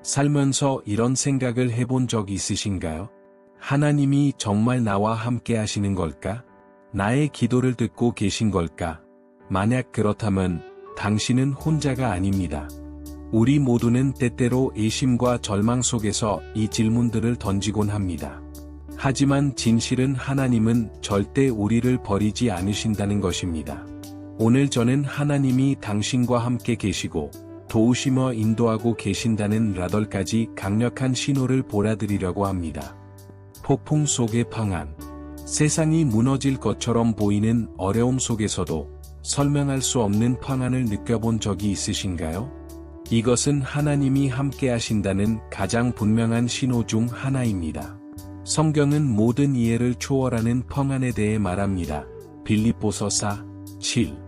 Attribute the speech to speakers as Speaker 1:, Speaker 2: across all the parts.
Speaker 1: 살면서 이런 생각을 해본 적 있으신가요? 하나님이 정말 나와 함께 하시는 걸까? 나의 기도를 듣고 계신 걸까? 만약 그렇다면 당신은 혼자가 아닙니다. 우리 모두는 때때로 의심과 절망 속에서 이 질문들을 던지곤 합니다. 하지만 진실은 하나님은 절대 우리를 버리지 않으신다는 것입니다. 오늘 저는 하나님이 당신과 함께 계시고 도우시며 인도하고 계신다는 8가지 강력한 신호를 보여드리려고 합니다. 폭풍 속의 평안. 세상이 무너질 것처럼 보이는 어려움 속에서도 설명할 수 없는 평안을 느껴본 적이 있으신가요? 이것은 하나님이 함께 하신다는 가장 분명한 신호 중 하나입니다. 성경은 모든 이해를 초월하는 평안에 대해 말합니다. 빌립보서 4:7.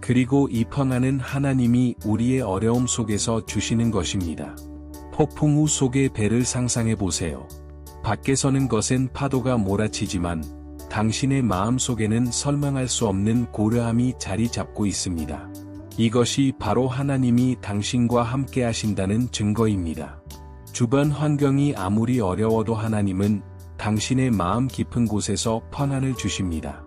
Speaker 1: 그리고 이 평안은 하나님이 우리의 어려움 속에서 주시는 것입니다. 폭풍우 속의 배를 상상해 보세요. 밖에서는 거센 파도가 몰아치지만 당신의 마음 속에는 설명할 수 없는 고요함이 자리 잡고 있습니다. 이것이 바로 하나님이 당신과 함께 하신다는 증거입니다. 주변 환경이 아무리 어려워도 하나님은 당신의 마음 깊은 곳에서 평안을 주십니다.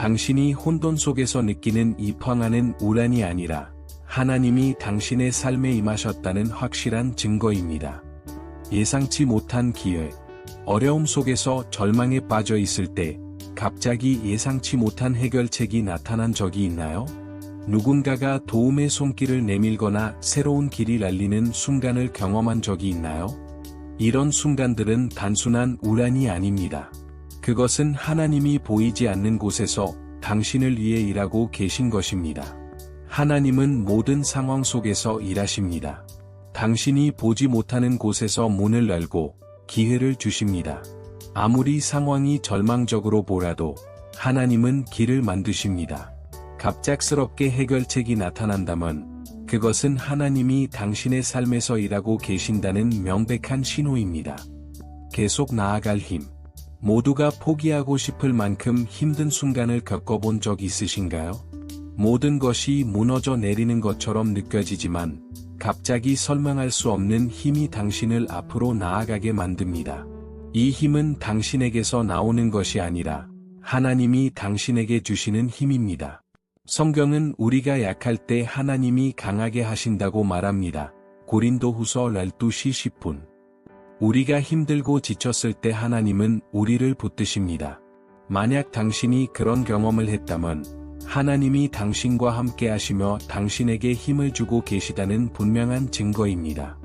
Speaker 1: 당신이 혼돈 속에서 느끼는 이 평안은 우란이 아니라 하나님이 당신의 삶에 임하셨다는 확실한 증거입니다. 예상치 못한 기회. 어려움 속에서 절망에 빠져 있을 때 갑자기 예상치 못한 해결책이 나타난 적이 있나요? 누군가가 도움의 손길을 내밀거나 새로운 길이 열리는 순간을 경험한 적이 있나요? 이런 순간들은 단순한 우란이 아닙니다. 그것은 하나님이 보이지 않는 곳에서 당신을 위해 일하고 계신 것입니다. 하나님은 모든 상황 속에서 일하십니다. 당신이 보지 못하는 곳에서 문을 열고 기회를 주십니다. 아무리 상황이 절망적으로 보라도 하나님은 길을 만드십니다. 갑작스럽게 해결책이 나타난다면 그것은 하나님이 당신의 삶에서 일하고 계신다는 명백한 신호입니다. 계속 나아갈 힘. 모두가 포기하고 싶을 만큼 힘든 순간을 겪어본 적 있으신가요? 모든 것이 무너져 내리는 것처럼 느껴지지만 갑자기 설명할 수 없는 힘이 당신을 앞으로 나아가게 만듭니다. 이 힘은 당신에게서 나오는 것이 아니라 하나님이 당신에게 주시는 힘입니다. 성경은 우리가 약할 때 하나님이 강하게 하신다고 말합니다. 고린도후서 12시 10분. 우리가 힘들고 지쳤을 때 하나님은 우리를 붙드십니다. 만약 당신이 그런 경험을 했다면 하나님이 당신과 함께 하시며 당신에게 힘을 주고 계시다는 분명한 증거입니다.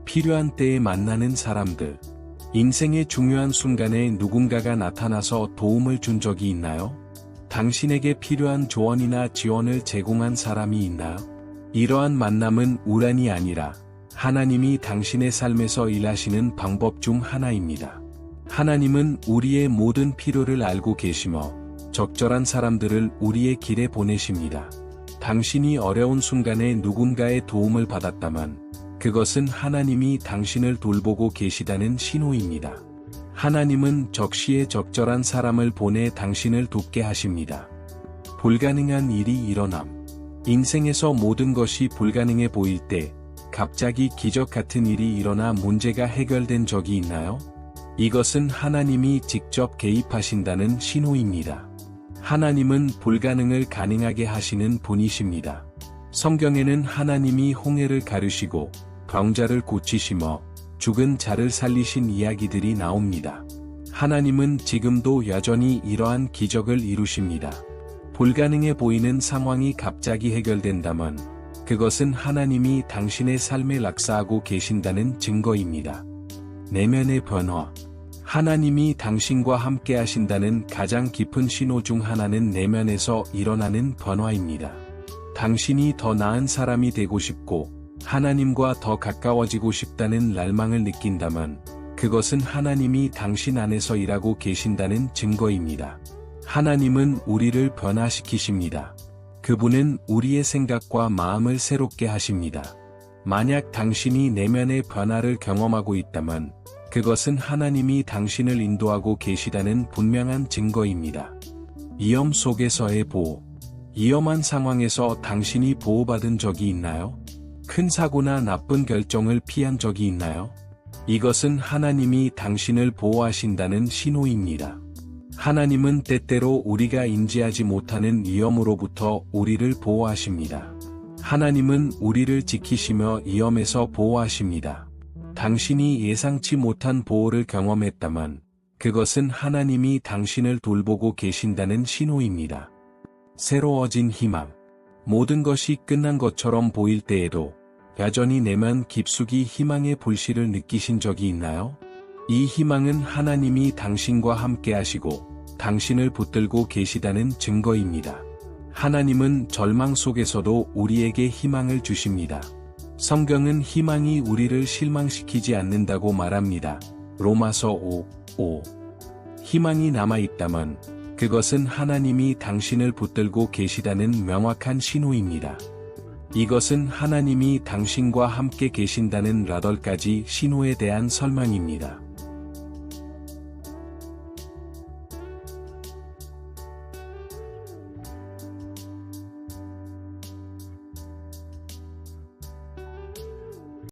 Speaker 1: 필요한 때에 만나는 사람들. 인생의 중요한 순간에 누군가가 나타나서 도움을 준 적이 있나요? 당신에게 필요한 조언이나 지원을 제공한 사람이 있나요? 이러한 만남은 우란이 아니라 하나님이 당신의 삶에서 일하시는 방법 중 하나입니다. 하나님은 우리의 모든 필요를 알고 계시며 적절한 사람들을 우리의 길에 보내십니다. 당신이 어려운 순간에 누군가의 도움을 받았다면 그것은 하나님이 당신을 돌보고 계시다는 신호입니다. 하나님은 적시에 적절한 사람을 보내 당신을 돕게 하십니다. 불가능한 일이 일어남. 인생에서 모든 것이 불가능해 보일 때 갑자기 기적 같은 일이 일어나 문제가 해결된 적이 있나요? 이것은 하나님이 직접 개입하신다는 신호입니다. 하나님은 불가능을 가능하게 하시는 분이십니다. 성경에는 하나님이 홍해를 가르시고 병자를 고치시며 죽은 자를 살리신 이야기들이 나옵니다. 하나님은 지금도 여전히 이러한 기적을 이루십니다. 불가능해 보이는 상황이 갑자기 해결된다면 그것은 하나님이 당신의 삶에 낙사하고 계신다는 증거입니다. 내면의 변화. 하나님이 당신과 함께 하신다는 가장 깊은 신호 중 하나는 내면에서 일어나는 변화입니다. 당신이 더 나은 사람이 되고 싶고 하나님과 더 가까워지고 싶다는 열망을 느낀다면 그것은 하나님이 당신 안에서 일하고 계신다는 증거입니다. 하나님은 우리를 변화시키십니다. 그분은 우리의 생각과 마음을 새롭게 하십니다. 만약 당신이 내면의 변화를 경험하고 있다면 그것은 하나님이 당신을 인도하고 계시다는 분명한 증거입니다. 위험 속에서의 보호. 위험한 상황에서 당신이 보호받은 적이 있나요? 큰 사고나 나쁜 결정을 피한 적이 있나요? 이것은 하나님이 당신을 보호하신다는 신호입니다. 하나님은 때때로 우리가 인지하지 못하는 위험으로부터 우리를 보호하십니다. 하나님은 우리를 지키시며 위험에서 보호하십니다. 당신이 예상치 못한 보호를 경험했다면 그것은 하나님이 당신을 돌보고 계신다는 신호입니다. 새로워진 희망. 모든 것이 끝난 것처럼 보일 때에도 여전히 내면 깊숙이 희망의 불씨를 느끼신 적이 있나요? 이 희망은 하나님이 당신과 함께 하시고 당신을 붙들고 계시다는 증거입니다. 하나님은 절망 속에서도 우리에게 희망을 주십니다. 성경은 희망이 우리를 실망시키지 않는다고 말합니다. 로마서 5:5. 희망이 남아있다면 그것은 하나님이 당신을 붙들고 계시다는 명확한 신호입니다. 이것은 하나님이 당신과 함께 계신다는 8가지 신호에 대한 설명입니다.